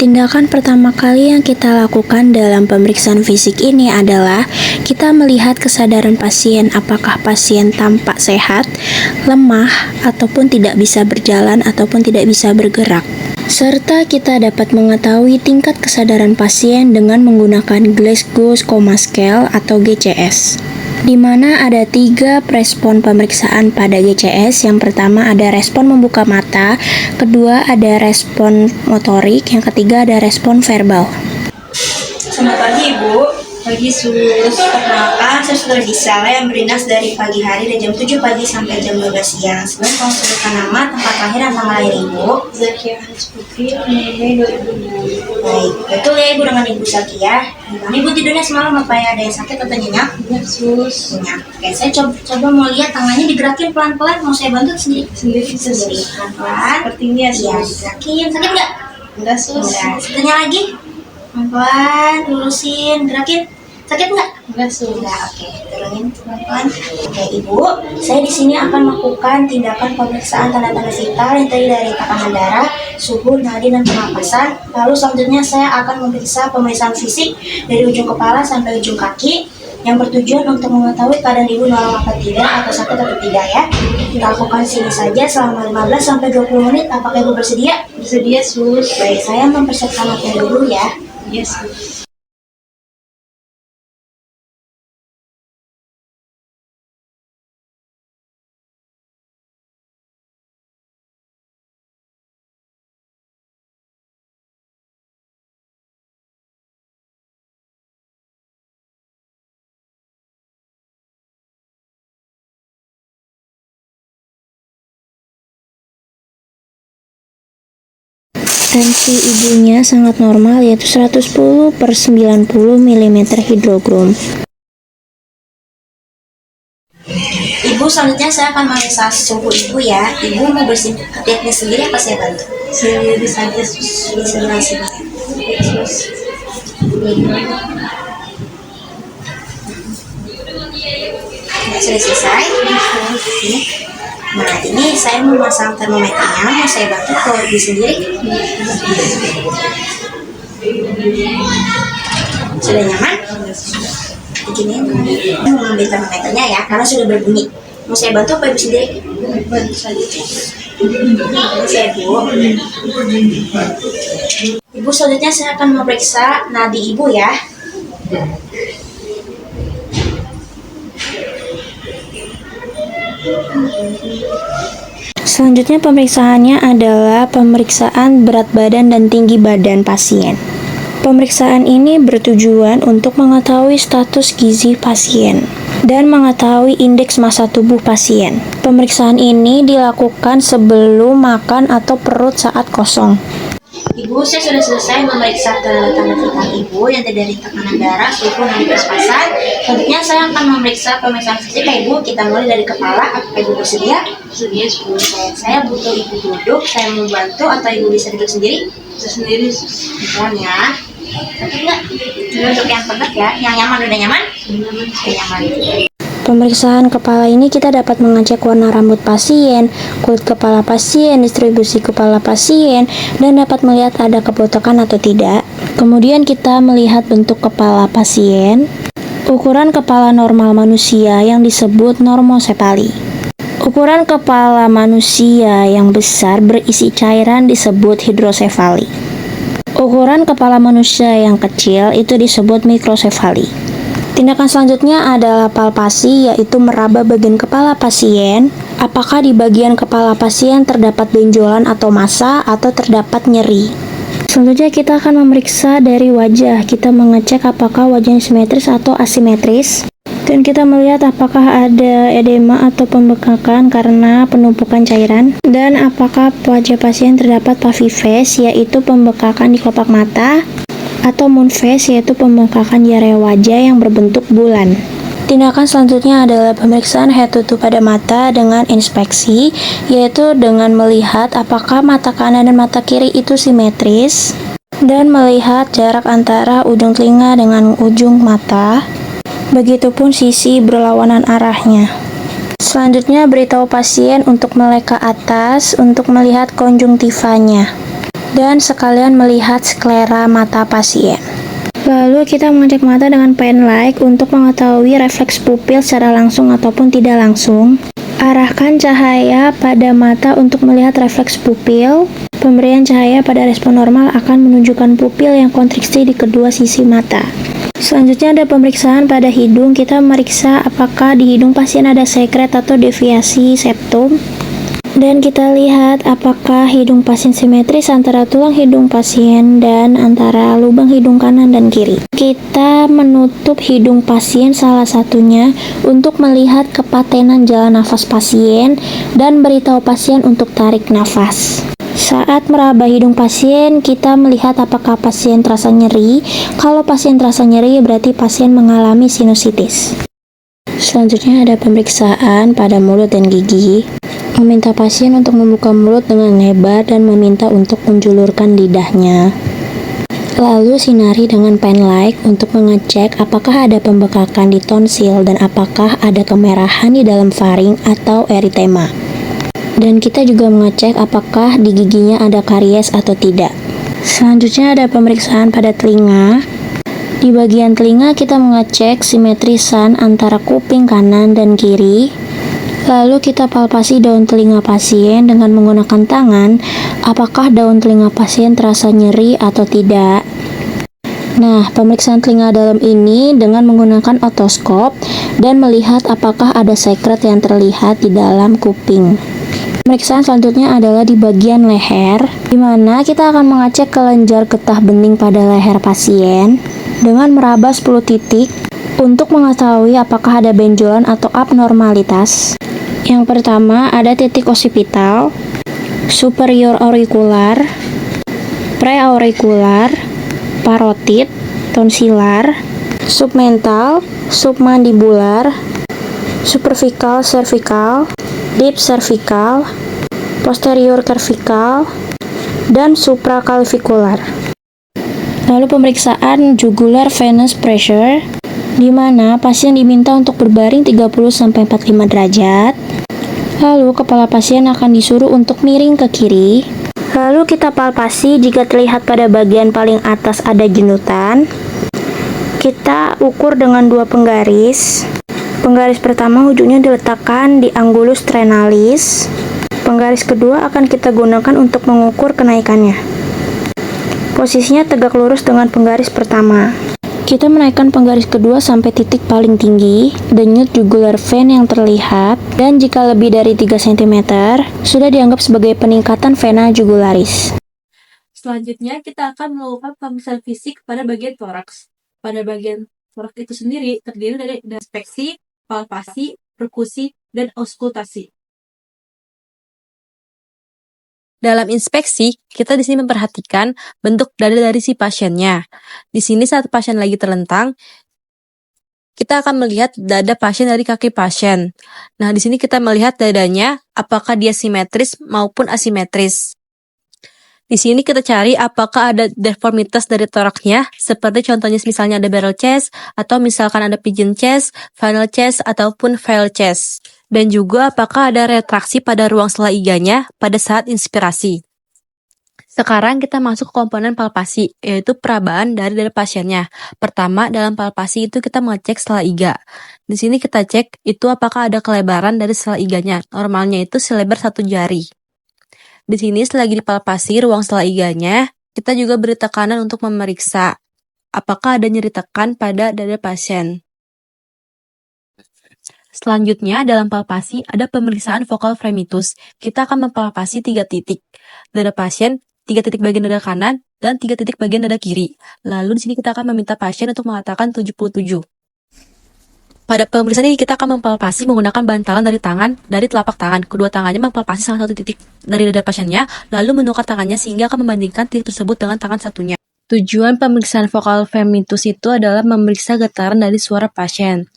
Tindakan pertama kali yang kita lakukan dalam pemeriksaan fisik ini adalah kita melihat kesadaran pasien, apakah pasien tampak sehat, lemah, ataupun tidak bisa berjalan ataupun tidak bisa bergerak. Serta kita dapat mengetahui tingkat kesadaran pasien dengan menggunakan Glasgow Coma Scale atau GCS. Di mana ada 3 respon pemeriksaan pada GCS. Yang pertama ada respon membuka mata, kedua ada respon motorik, yang ketiga ada respon verbal. Selamat pagi Ibu. Pagi Sus. Perkenalkan, saya Saudara Gisela yang berinas dari pagi hari dari jam 7 pagi sampai jam 12 siang. Sebelum tolong sebutkan nama, tempat lahir, dan tanggal lahir Ibu. Zakia Hans Putri, Mei 2000. Baik, betul ya Ibu dengan Ibu Zakia. Gimana Ibu tidurnya semalam, apa ya ada yang sakit atau nyenyak? Ya Sus. Nyenyak. Oke, saya coba mau lihat tangannya digerakin pelan-pelan. Mau saya bantu sendiri? Sendiri Sendiri. Pelan-pelan. Seperti ini ya Iya, Sus. digerakin. Sakit nggak? Enggak Sus. Enggak. Satunya lagi. Pelan-pelan, lurusin, gerakin. Sakit nggak? Enggak Sus. Enggak, oke. Turunin pelan-pelan. Oke, Ibu. Saya di sini akan melakukan tindakan pemeriksaan tanda-tanda vital yang terdiri dari tekanan darah, suhu, nadi, dan pernapasan. Lalu selanjutnya saya akan memeriksa pemeriksaan fisik dari ujung kepala sampai ujung kaki yang bertujuan untuk mengetahui keadaan Ibu normal atau tidak, atau sakit atau tidak ya. Kita lakukan sini saja selama 15-20 menit. Apakah Ibu bersedia? Bersedia Sus. Baik, saya mempersiapkan materi dulu ya. Ya Sus. Tensi ibunya sangat normal, yaitu 110/90 mm hidrogram. Ibu, selanjutnya saya akan memeriksa suhu Ibu ya. Ibu mau bersihin ketiaknya sendiri apa saya bantu? Sendiri saja Sus. Ini sebelah sini. Sus. Nah, sudah selesai. Ini. Nah, ini saya mau masang termometernya. Mau saya bantu atau Ibu sendiri? Sudah nyaman? Begini, mau ngambil termometernya ya, karena sudah berbunyi. Mau saya bantu apa Ibu sendiri? Bantu saja. Saya Bu. Ibu, selanjutnya saya akan memeriksa nadi Ibu ya. Selanjutnya pemeriksaannya adalah pemeriksaan berat badan dan tinggi badan pasien. Pemeriksaan ini bertujuan untuk mengetahui status gizi pasien dan mengetahui indeks massa tubuh pasien. Pemeriksaan ini dilakukan sebelum makan atau perut saat kosong. Ibu, saya sudah selesai memeriksa tanda-tanda vital Ibu yang terdiri dari tekanan darah, suhu, nadi, pernapasan. Selanjutnya saya akan memeriksa pemeriksaan fisik Ibu. Kita mulai dari kepala. Apakah Ibu bersedia? Bersedia Sus. Saya butuh Ibu duduk. Saya mau bantu atau Ibu bisa duduk sendiri? Sendiri Sus. Pelan ya. Sakit nggak? Duduk yang tegak ya. Yang nyaman, udah nyaman? Nyaman. Oke, nyaman. Pemeriksaan kepala ini kita dapat mengecek warna rambut pasien, kulit kepala pasien, distribusi kepala pasien, dan dapat melihat ada kebotakan atau tidak. Kemudian kita melihat bentuk kepala pasien, ukuran kepala normal manusia yang disebut normosepali. Ukuran kepala manusia yang besar berisi cairan disebut hidrosefali. Ukuran kepala manusia yang kecil itu disebut mikrosefali. Tindakan selanjutnya adalah palpasi, yaitu meraba bagian kepala pasien. Apakah di bagian kepala pasien terdapat benjolan atau massa atau terdapat nyeri. Selanjutnya kita akan memeriksa dari wajah. Kita mengecek apakah wajahnya simetris atau asimetris. Dan kita melihat apakah ada edema atau pembekakan karena penumpukan cairan. Dan apakah wajah pasien terdapat puffy face, yaitu pembekakan di kelopak mata, atau moon face, yaitu pembengkakan di area wajah yang berbentuk bulan. Tindakan selanjutnya adalah pemeriksaan head to toe pada mata dengan inspeksi, yaitu dengan melihat apakah mata kanan dan mata kiri itu simetris, dan melihat jarak antara ujung telinga dengan ujung mata, begitupun sisi berlawanan arahnya. Selanjutnya beritahu pasien untuk melek ke atas untuk melihat konjungtivanya. dan sekalian melihat sklera mata pasien. Lalu kita mengecek mata dengan pen light untuk mengetahui refleks pupil secara langsung ataupun tidak langsung. Arahkan cahaya pada mata untuk melihat refleks pupil. Pemberian cahaya pada respon normal akan menunjukkan pupil yang kontriksi di kedua sisi mata. Selanjutnya ada pemeriksaan pada hidung. Kita memeriksa apakah di hidung pasien ada sekret atau deviasi septum. Dan kita lihat apakah hidung pasien simetris antara tulang hidung pasien dan antara lubang hidung kanan dan kiri. Kita menutup hidung pasien salah satunya untuk melihat kepatenan jalan nafas pasien dan beritahu pasien untuk tarik nafas. Saat meraba hidung pasien, kita melihat apakah pasien terasa nyeri. Kalau pasien terasa nyeri, berarti pasien mengalami sinusitis. Selanjutnya ada pemeriksaan pada mulut dan gigi. Meminta pasien untuk membuka mulut dengan lebar dan meminta untuk menjulurkan lidahnya. Lalu sinari dengan pen light untuk mengecek apakah ada pembekakan di tonsil dan apakah ada kemerahan di dalam faring atau eritema. Dan kita juga mengecek apakah di giginya ada karies atau tidak. Selanjutnya ada pemeriksaan pada telinga. Di bagian telinga kita mengecek simetrisan antara kuping kanan dan kiri. Lalu kita palpasi daun telinga pasien dengan menggunakan tangan, apakah daun telinga pasien terasa nyeri atau tidak. Nah, pemeriksaan telinga dalam ini dengan menggunakan otoskop dan melihat apakah ada sekret yang terlihat di dalam kuping. Pemeriksaan selanjutnya adalah di bagian leher, di mana kita akan mengecek kelenjar getah bening pada leher pasien dengan meraba 10 titik untuk mengetahui apakah ada benjolan atau abnormalitas. Yang pertama ada titik occipital, superior aurikular, preaurikular, parotid, tonsilar, submental, submandibular, superficial cervical, deep cervical, posterior cervical, dan supraclavicular. Lalu pemeriksaan jugular venous pressure, di mana pasien diminta untuk berbaring 30-45 derajat. Lalu kepala pasien akan disuruh untuk miring ke kiri. Lalu kita palpasi jika terlihat pada bagian paling atas ada jenutan. Kita ukur dengan 2 penggaris. Penggaris pertama ujungnya diletakkan di angulus trenalis. Penggaris kedua akan kita gunakan untuk mengukur kenaikannya. Posisinya tegak lurus dengan penggaris pertama. Kita menaikkan penggaris kedua sampai titik paling tinggi, denyut jugular vein yang terlihat, dan jika lebih dari 3 cm, sudah dianggap sebagai peningkatan vena jugularis. Selanjutnya, kita akan melakukan pemeriksaan fisik pada bagian toraks. Pada bagian toraks itu sendiri terdiri dari inspeksi, palpasi, perkusi, dan auskultasi. Dalam inspeksi, kita di sini memperhatikan bentuk dada dari si pasiennya. Di sini saat pasien lagi terlentang, kita akan melihat dada pasien dari kaki pasien. Nah, di sini kita melihat dadanya apakah dia simetris maupun asimetris. Di sini kita cari apakah ada deformitas dari toraksnya, seperti contohnya misalnya ada barrel chest, atau misalkan ada pigeon chest, funnel chest, ataupun veil chest. Dan juga apakah ada retraksi pada ruang sela iganya pada saat inspirasi. Sekarang kita masuk ke komponen palpasi, yaitu perabaan dari pasiennya. Pertama, dalam palpasi itu kita mengecek sela iga. Di sini kita cek itu apakah ada kelebaran dari sela iganya. Normalnya itu selebar 1 jari. Di sini selagi dipalpasi ruang sela iganya, kita juga beri tekanan untuk memeriksa apakah ada nyeri tekan pada dada pasien. Selanjutnya, dalam palpasi ada pemeriksaan vokal fremitus. Kita akan mempalpasi 3 titik dada pasien, 3 titik bagian dada kanan, dan 3 titik bagian dada kiri. Lalu di sini kita akan meminta pasien untuk mengatakan 77. Pada pemeriksaan ini kita akan mempalpasi menggunakan bantalan dari tangan, dari telapak tangan. Kedua tangannya mempalpasi salah satu titik dari dada pasiennya, lalu menukar tangannya sehingga akan membandingkan titik tersebut dengan tangan satunya. Tujuan pemeriksaan vokal fremitus itu adalah memeriksa getaran dari suara pasien.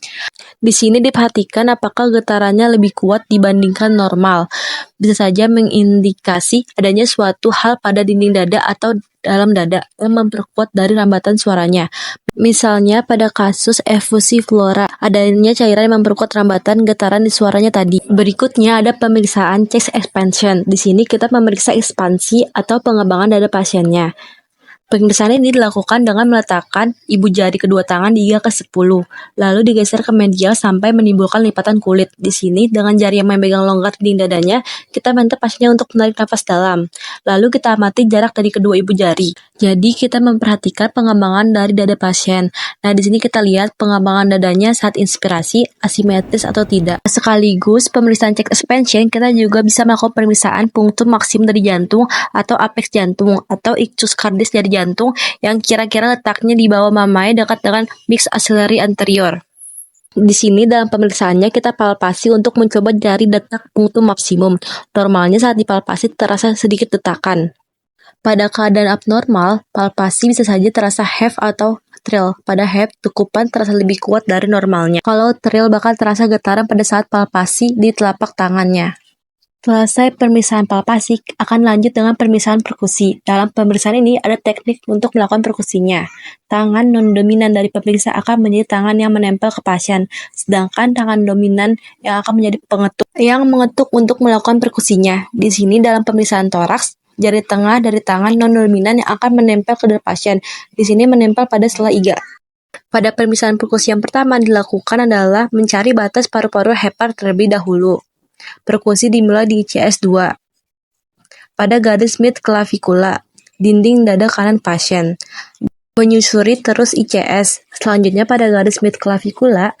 Di sini diperhatikan apakah getarannya lebih kuat dibandingkan normal. Bisa saja mengindikasi adanya suatu hal pada dinding dada atau dalam dada yang memperkuat dari rambatan suaranya. Misalnya pada kasus efusi flora, adanya cairan yang memperkuat rambatan getaran di suaranya tadi. Berikutnya ada pemeriksaan chest expansion. Di sini kita memeriksa ekspansi atau pengembangan dada pasiennya. Pemeriksaan ini dilakukan dengan meletakkan ibu jari kedua tangan di giga ke-10, lalu digeser ke medial sampai menimbulkan lipatan kulit. Di sini, dengan jari yang memegang longgar dinding dadanya, kita minta pasiennya untuk menarik nafas dalam. Lalu kita amati jarak dari kedua ibu jari. Jadi, kita memperhatikan pengembangan dari dada pasien. Nah, di sini kita lihat pengembangan dadanya saat inspirasi, asimetris atau tidak. Sekaligus, pemeriksaan chest expansion, kita juga bisa melakukan pemeriksaan punktum maksimum dari jantung atau apex jantung atau ictus cardis dari jantung yang kira-kira letaknya di bawah mamae dekat dengan mix axillary anterior. Di sini dalam pemeriksaannya kita palpasi untuk mencoba jari detak punktum maksimum. Normalnya saat dipalpasi terasa sedikit detakan. Pada keadaan abnormal, palpasi bisa saja terasa heave atau trill. Pada heave, tukupan terasa lebih kuat dari normalnya. Kalau trill bakal terasa getaran pada saat palpasi di telapak tangannya. Selesai pemeriksaan palpasi, akan lanjut dengan pemeriksaan perkusi. Dalam pemeriksaan ini ada teknik untuk melakukan perkusinya. Tangan non-dominan dari pemeriksa akan menjadi tangan yang menempel ke pasien, sedangkan tangan dominan yang akan menjadi pengetuk, yang mengetuk untuk melakukan perkusinya. Di sini dalam pemeriksaan toraks, jari tengah dari tangan non-dominan yang akan menempel ke dada pasien. Di sini menempel pada sela iga. Pada pemeriksaan perkusi yang pertama dilakukan adalah mencari batas paru-paru hepar terlebih dahulu. Perkusi dimulai di ICS 2 pada garis mid clavikula, dinding dada kanan pasien. Menyusuri terus ICS. Selanjutnya pada garis mid clavikula,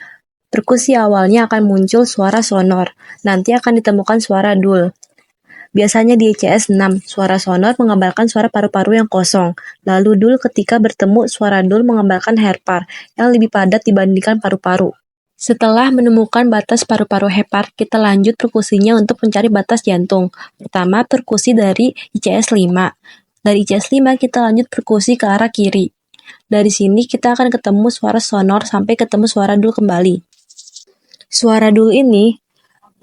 perkusi awalnya akan muncul suara sonor. Nanti akan ditemukan suara dul. Biasanya di ICS 6, suara sonor mengabarkan suara paru-paru yang kosong. Lalu dul ketika bertemu suara dul mengabarkan herpar yang lebih padat dibandingkan paru-paru. Setelah menemukan batas paru-paru hepar, kita lanjut perkusinya untuk mencari batas jantung. Pertama, perkusi dari ICS 5. Dari ICS 5, kita lanjut perkusi ke arah kiri. Dari sini, kita akan ketemu suara sonor sampai ketemu suara dul kembali. Suara dul ini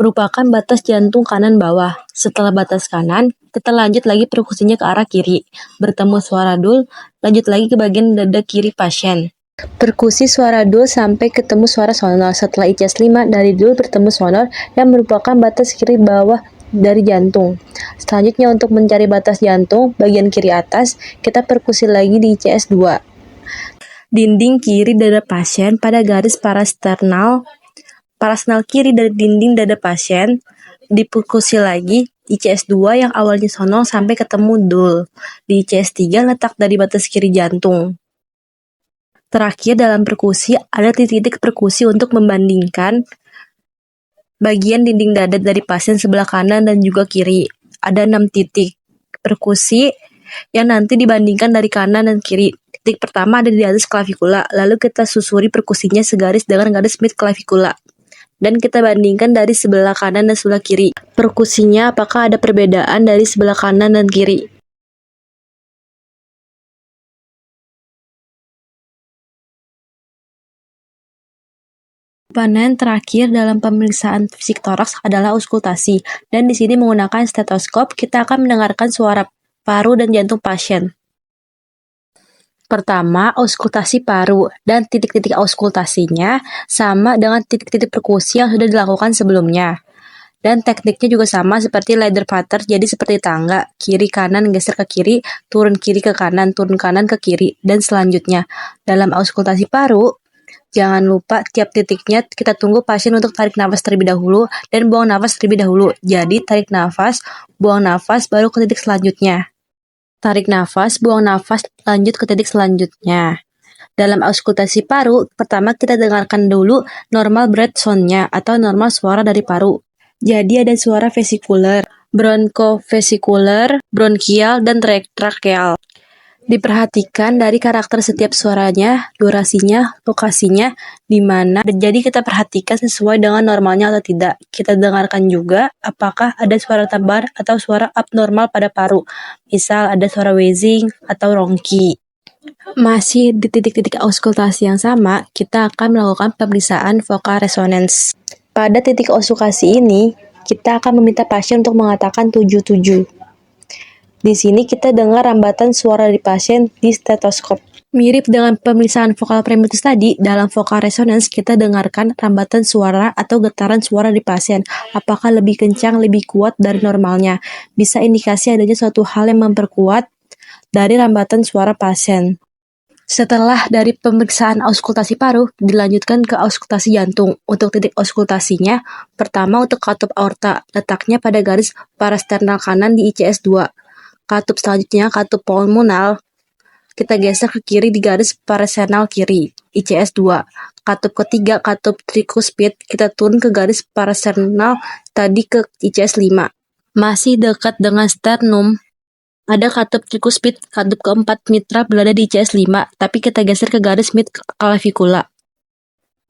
merupakan batas jantung kanan bawah. Setelah batas kanan, kita lanjut lagi perkusinya ke arah kiri. Bertemu suara dul, lanjut lagi ke bagian dada kiri pasien. Perkusi suara dul sampai ketemu suara sonor. Setelah ICS 5, dari dul bertemu sonor yang merupakan batas kiri bawah dari jantung. Selanjutnya untuk mencari batas jantung bagian kiri atas, kita perkusi lagi di ICS 2. Dinding kiri dada pasien pada garis parasternal kiri dari dinding dada pasien, diperkusi lagi ICS 2 yang awalnya sonor sampai ketemu dul. Di ICS 3 letak dari batas kiri jantung. Terakhir dalam perkusi ada titik-titik perkusi untuk membandingkan bagian dinding dada dari pasien sebelah kanan dan juga kiri. Ada 6 titik perkusi yang nanti dibandingkan dari kanan dan kiri. Titik pertama ada di atas klavikula, lalu kita susuri perkusinya segaris dengan garis mid klavikula. Dan kita bandingkan dari sebelah kanan dan sebelah kiri. Perkusinya apakah ada perbedaan dari sebelah kanan dan kiri. Komponen terakhir dalam pemeriksaan fisik toraks adalah auskultasi, dan di sini menggunakan stetoskop kita akan mendengarkan suara paru dan jantung pasien. Pertama, auskultasi paru, dan titik-titik auskultasinya sama dengan titik-titik perkusi yang sudah dilakukan sebelumnya. Dan tekniknya juga sama seperti ladder pattern, jadi seperti tangga, kiri kanan geser ke kiri, turun kiri ke kanan, turun kanan ke kiri, dan selanjutnya. Dalam auskultasi paru, jangan lupa tiap titiknya kita tunggu pasien untuk tarik nafas terlebih dahulu dan buang nafas terlebih dahulu. Jadi tarik nafas, buang nafas, baru ke titik selanjutnya. Tarik nafas, buang nafas, lanjut ke titik selanjutnya. Dalam auskultasi paru, pertama kita dengarkan dulu normal breath sound-nya atau normal suara dari paru. Jadi ada suara vesikuler, bronkovesikuler, bronkial, dan trakeal. Diperhatikan dari karakter setiap suaranya, durasinya, lokasinya, di mana. Jadi kita perhatikan sesuai dengan normalnya atau tidak. Kita dengarkan juga apakah ada suara tambahan atau suara abnormal pada paru. Misal ada suara wheezing atau ronki. Masih di titik-titik auskultasi yang sama, kita akan melakukan pemeriksaan vokal resonance. Pada titik auskultasi ini, kita akan meminta pasien untuk mengatakan 77. Di sini kita dengar rambatan suara dari pasien di stetoskop. Mirip dengan pemeriksaan vokal primitus tadi, dalam vokal resonance kita dengarkan rambatan suara atau getaran suara di pasien. Apakah lebih kencang, lebih kuat dari normalnya? Bisa indikasi adanya suatu hal yang memperkuat dari rambatan suara pasien. Setelah dari pemeriksaan auskultasi paru, dilanjutkan ke auskultasi jantung. Untuk titik auskultasinya, pertama untuk katup aorta, letaknya pada garis parasternal kanan di ICS 2. Katup selanjutnya, katup pulmonal, kita geser ke kiri di garis parasternal kiri, ICS 2. Katup ketiga, katup trikuspid, kita turun ke garis parasternal tadi ke ICS 5. Masih dekat dengan sternum, ada katup trikuspid, katup keempat mitra berada di ICS 5, tapi kita geser ke garis mid clavicula.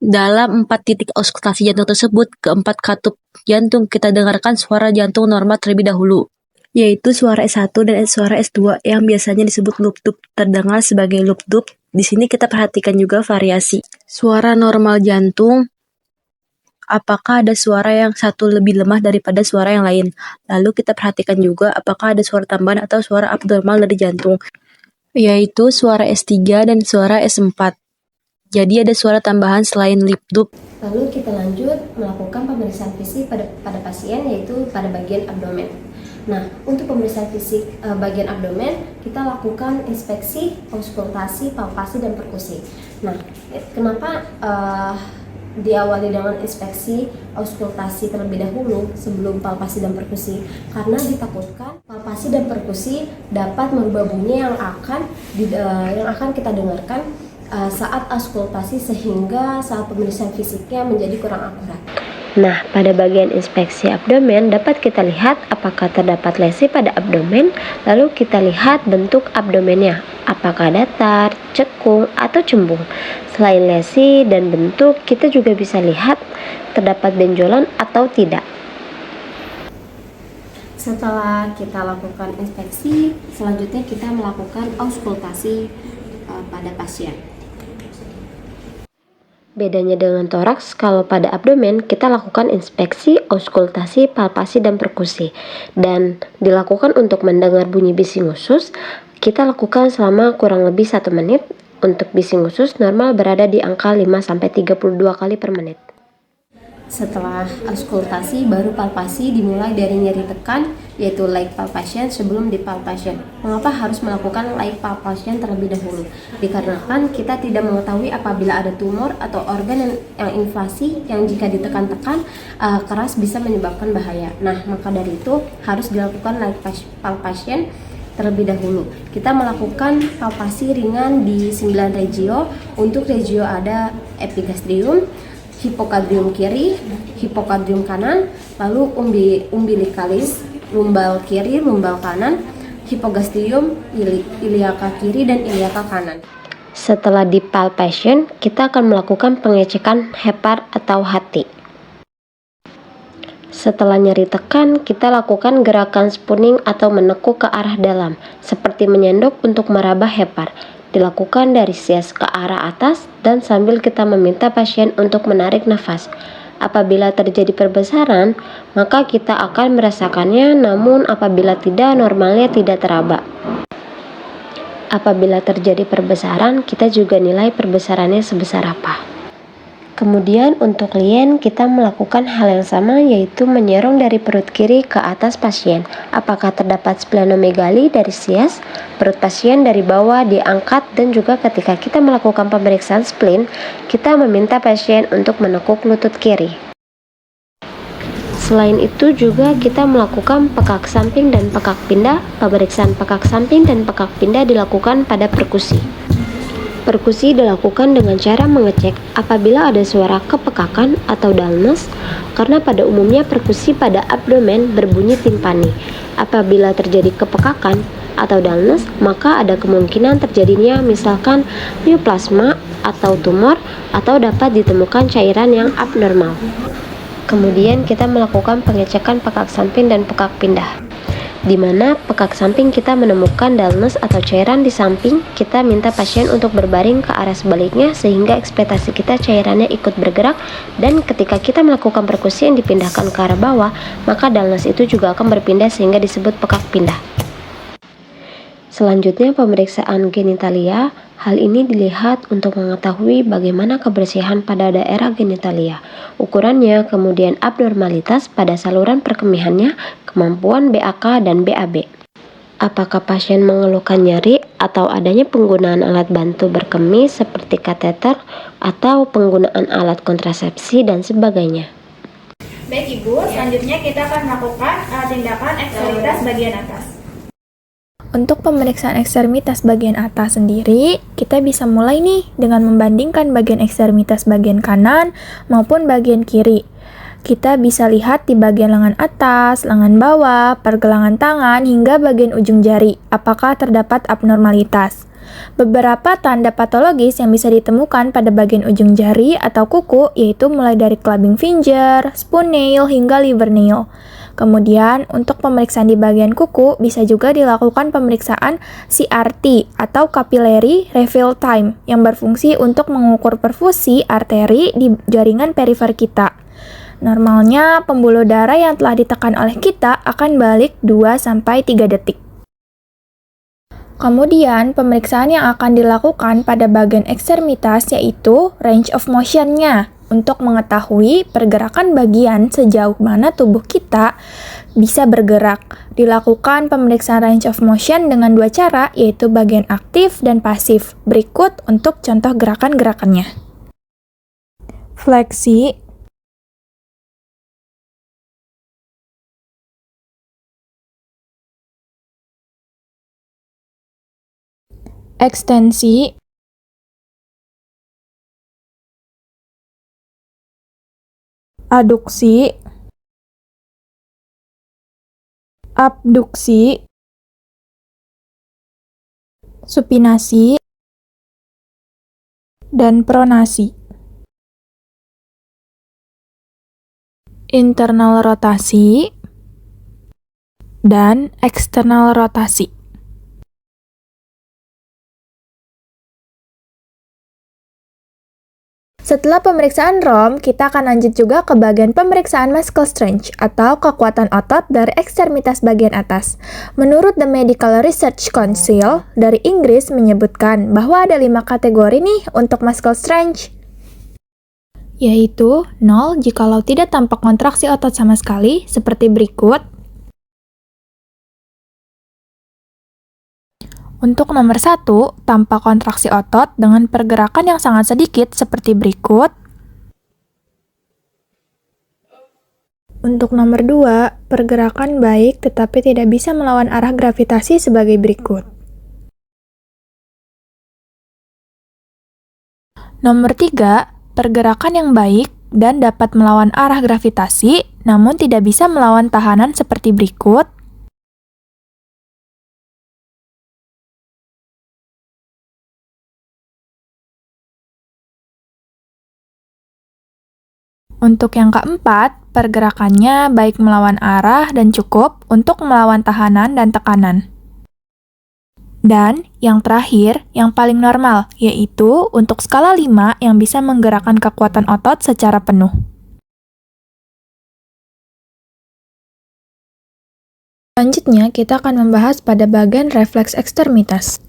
Dalam 4 titik auskultasi jantung tersebut, keempat katup jantung kita dengarkan suara jantung normal terlebih dahulu, yaitu suara S1 dan suara S2 yang biasanya disebut loop dub, terdengar sebagai loop dub. Di sini kita perhatikan juga variasi suara normal jantung. Apakah ada suara yang satu lebih lemah daripada suara yang lain? Lalu kita perhatikan juga apakah ada suara tambahan atau suara abnormal dari jantung, yaitu suara S3 dan suara S4. Jadi ada suara tambahan selain lip dub. Lalu kita lanjut melakukan pemeriksaan fisik pada pasien, yaitu pada bagian abdomen. Nah, untuk pemeriksaan fisik bagian abdomen, kita lakukan inspeksi, auskultasi, palpasi, dan perkusi. Nah, kenapa diawali dengan inspeksi, auskultasi terlebih dahulu sebelum palpasi dan perkusi? Karena ditakutkan palpasi dan perkusi dapat merubah bunyi yang akan kita dengarkan saat auskultasi, sehingga saat pemeriksaan fisiknya menjadi kurang akurat. Nah, pada bagian inspeksi abdomen dapat kita lihat apakah terdapat lesi pada abdomen, lalu kita lihat bentuk abdomennya, apakah datar, cekung, atau cembung. Selain lesi dan bentuk, kita juga bisa lihat terdapat benjolan atau tidak. Setelah kita lakukan inspeksi, selanjutnya kita melakukan auskultasi pada pasien. Bedanya dengan toraks, kalau pada abdomen kita lakukan inspeksi, auskultasi, palpasi, dan perkusi. Dan dilakukan untuk mendengar bunyi bising usus, kita lakukan selama kurang lebih 1 menit. Untuk bising usus normal berada di angka 5-32 kali per menit. Setelah auskultasi, baru palpasi dimulai dari nyeri tekan, yaitu light palpation sebelum dipalpation. Mengapa harus melakukan light palpation terlebih dahulu? Dikarenakan kita tidak mengetahui apabila ada tumor atau organ yang inflasi yang jika ditekan-tekan keras bisa menyebabkan bahaya. Nah, maka dari itu harus dilakukan light palpation terlebih dahulu. Kita melakukan palpasi ringan di 9 regio. Untuk regio ada epigastrium, hipokondrium kiri, hipokondrium kanan, lalu umbilikalis, lumbal kiri, lumbal kanan, hipogastrium, iliaka kiri, dan iliaka kanan. Setelah dipalpation, kita akan melakukan pengecekan hepar atau hati. Setelah nyeri tekan, kita lakukan gerakan spooning atau menekuk ke arah dalam, seperti menyendok untuk meraba hepar. Dilakukan dari sias ke arah atas dan sambil kita meminta pasien untuk menarik nafas. Apabila terjadi perbesaran, maka kita akan merasakannya, namun apabila tidak, normalnya tidak teraba. Apabila terjadi perbesaran, kita juga nilai perbesarannya sebesar apa. Kemudian untuk lien kita melakukan hal yang sama, yaitu menyerong dari perut kiri ke atas pasien. Apakah terdapat splenomegali dari sias, perut pasien dari bawah diangkat, dan juga ketika kita melakukan pemeriksaan spleen, kita meminta pasien untuk menekuk lutut kiri. Selain itu juga kita melakukan pekak samping dan pekak pindah. Pemeriksaan pekak samping dan pekak pindah dilakukan pada perkusi. Perkusi dilakukan dengan cara mengecek apabila ada suara kepekakan atau dullness, karena pada umumnya perkusi pada abdomen berbunyi timpani. Apabila terjadi kepekakan atau dullness, maka ada kemungkinan terjadinya misalkan neoplasma atau tumor, atau dapat ditemukan cairan yang abnormal. Kemudian kita melakukan pengecekan pekak samping dan pekak pindah, di mana pekak samping kita menemukan dullness atau cairan di samping. Kita minta pasien untuk berbaring ke arah sebaliknya sehingga ekspektasi kita cairannya ikut bergerak, dan ketika kita melakukan perkusi yang dipindahkan ke arah bawah, maka dullness itu juga akan berpindah sehingga disebut pekak pindah. Selanjutnya pemeriksaan genitalia. Hal ini dilihat untuk mengetahui bagaimana kebersihan pada daerah genitalia, ukurannya, kemudian abnormalitas pada saluran perkemihannya, kemampuan BAK dan BAB. Apakah pasien mengeluhkan nyeri atau adanya penggunaan alat bantu berkemih seperti kateter atau penggunaan alat kontrasepsi dan sebagainya. Baik Ibu, selanjutnya kita akan melakukan tindakan ekstremitas bagian atas. Untuk pemeriksaan ekstremitas bagian atas sendiri, kita bisa mulai nih dengan membandingkan bagian ekstremitas bagian kanan maupun bagian kiri. Kita bisa lihat di bagian lengan atas, lengan bawah, pergelangan tangan, hingga bagian ujung jari, apakah terdapat abnormalitas. Beberapa tanda patologis yang bisa ditemukan pada bagian ujung jari atau kuku yaitu mulai dari clubbing finger, spoon nail, hingga liver nail. Kemudian, untuk pemeriksaan di bagian kuku, bisa juga dilakukan pemeriksaan CRT atau Capillary Refill Time yang berfungsi untuk mengukur perfusi arteri di jaringan perifer kita. Normalnya, pembuluh darah yang telah ditekan oleh kita akan balik 2-3 detik. Kemudian, pemeriksaan yang akan dilakukan pada bagian ekstremitas yaitu range of motion-nya, untuk mengetahui pergerakan bagian sejauh mana tubuh kita bisa bergerak. Dilakukan pemeriksaan range of motion dengan 2 cara, yaitu bagian aktif dan pasif. Berikut untuk contoh gerakan-gerakannya. Fleksi, ekstensi, aduksi, abduksi, supinasi, dan pronasi. Internal rotasi dan eksternal rotasi. Setelah pemeriksaan ROM, kita akan lanjut juga ke bagian pemeriksaan muscle strength atau kekuatan otot dari ekstremitas bagian atas. Menurut The Medical Research Council dari Inggris menyebutkan bahwa ada 5 kategori nih untuk muscle strength, yaitu 0 jikalau tidak tampak kontraksi otot sama sekali seperti berikut. Untuk nomor 1, tampak kontraksi otot dengan pergerakan yang sangat sedikit seperti berikut. Untuk nomor 2, pergerakan baik tetapi tidak bisa melawan arah gravitasi sebagai berikut. Nomor 3, pergerakan yang baik dan dapat melawan arah gravitasi namun tidak bisa melawan tahanan seperti berikut. Untuk yang keempat, pergerakannya baik melawan arah dan cukup untuk melawan tahanan dan tekanan. Dan yang terakhir, yang paling normal, yaitu untuk skala 5 yang bisa menggerakkan kekuatan otot secara penuh. Selanjutnya, kita akan membahas pada bagian refleks ekstremitas.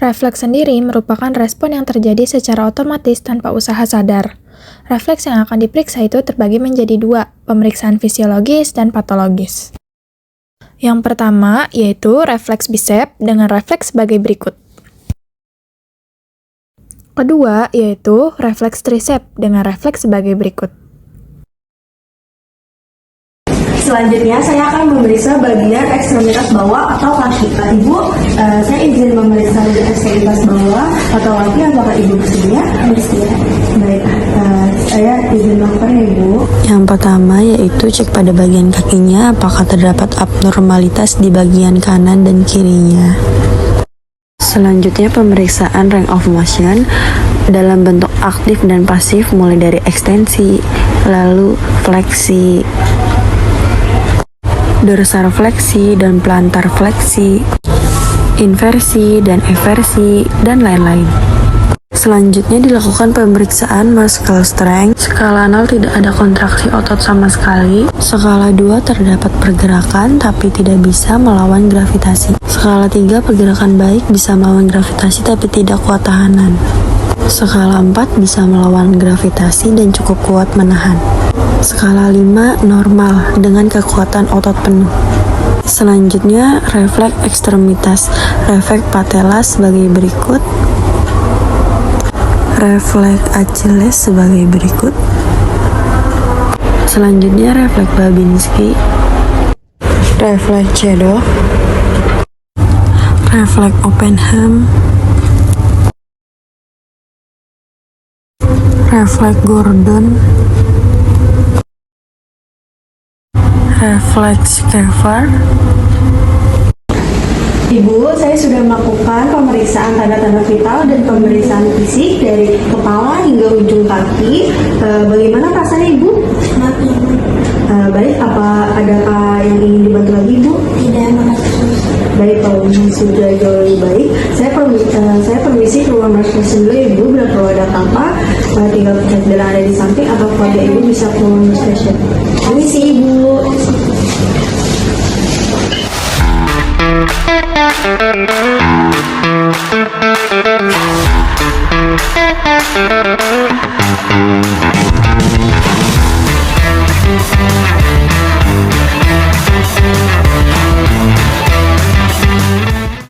Refleks sendiri merupakan respon yang terjadi secara otomatis tanpa usaha sadar. Refleks yang akan diperiksa itu terbagi menjadi 2, pemeriksaan fisiologis dan patologis. Yang pertama yaitu refleks bicep dengan refleks sebagai berikut. Kedua yaitu refleks tricep dengan refleks sebagai berikut. Selanjutnya saya akan memeriksa bagian ekstremitas bawah atau kaki. Ibu, saya izin memeriksa bagian ekstremitas bawah atau kaki. Apakah Ibu bersedia? Bersedia. Baik, saya izin melakukan ya Ibu. Yang pertama yaitu cek pada bagian kakinya apakah terdapat abnormalitas di bagian kanan dan kirinya. Selanjutnya pemeriksaan range of motion dalam bentuk aktif dan pasif mulai dari ekstensi, lalu fleksi, dorsal fleksi dan plantar fleksi, inversi dan eversi, dan lain-lain. Selanjutnya dilakukan pemeriksaan muscle strength. Skala 0 tidak ada kontraksi otot sama sekali. Skala 2 terdapat pergerakan tapi tidak bisa melawan gravitasi. Skala 3, pergerakan baik bisa melawan gravitasi tapi tidak kuat tahanan. Skala 4, bisa melawan gravitasi dan cukup kuat menahan. Skala 5, normal dengan kekuatan otot penuh. Selanjutnya, refleks ekstremitas. Refleks patella sebagai berikut. Refleks Achilles sebagai berikut. Selanjutnya, refleks Babinski. Refleks Chedok. Refleks Oppenheim. Refleks Gordon. Refleks Schaeffer. Ibu, saya sudah melakukan pemeriksaan tanda-tanda vital dan pemeriksaan fisik dari kepala hingga ujung kaki. Bagaimana perasaannya Ibu? Baik, adakah yang ingin dibantu lagi Ibu? Tidak, makasih. Baik, kalau sudah jauh lebih baik, saya permisi ke ruang nurse dulu Ibu. Bila perlu ada apa-apa, tinggal cek darah ada di samping atau keluarga Ibu bisa ke ruang nurse station. Permisi Ibu. Thank you.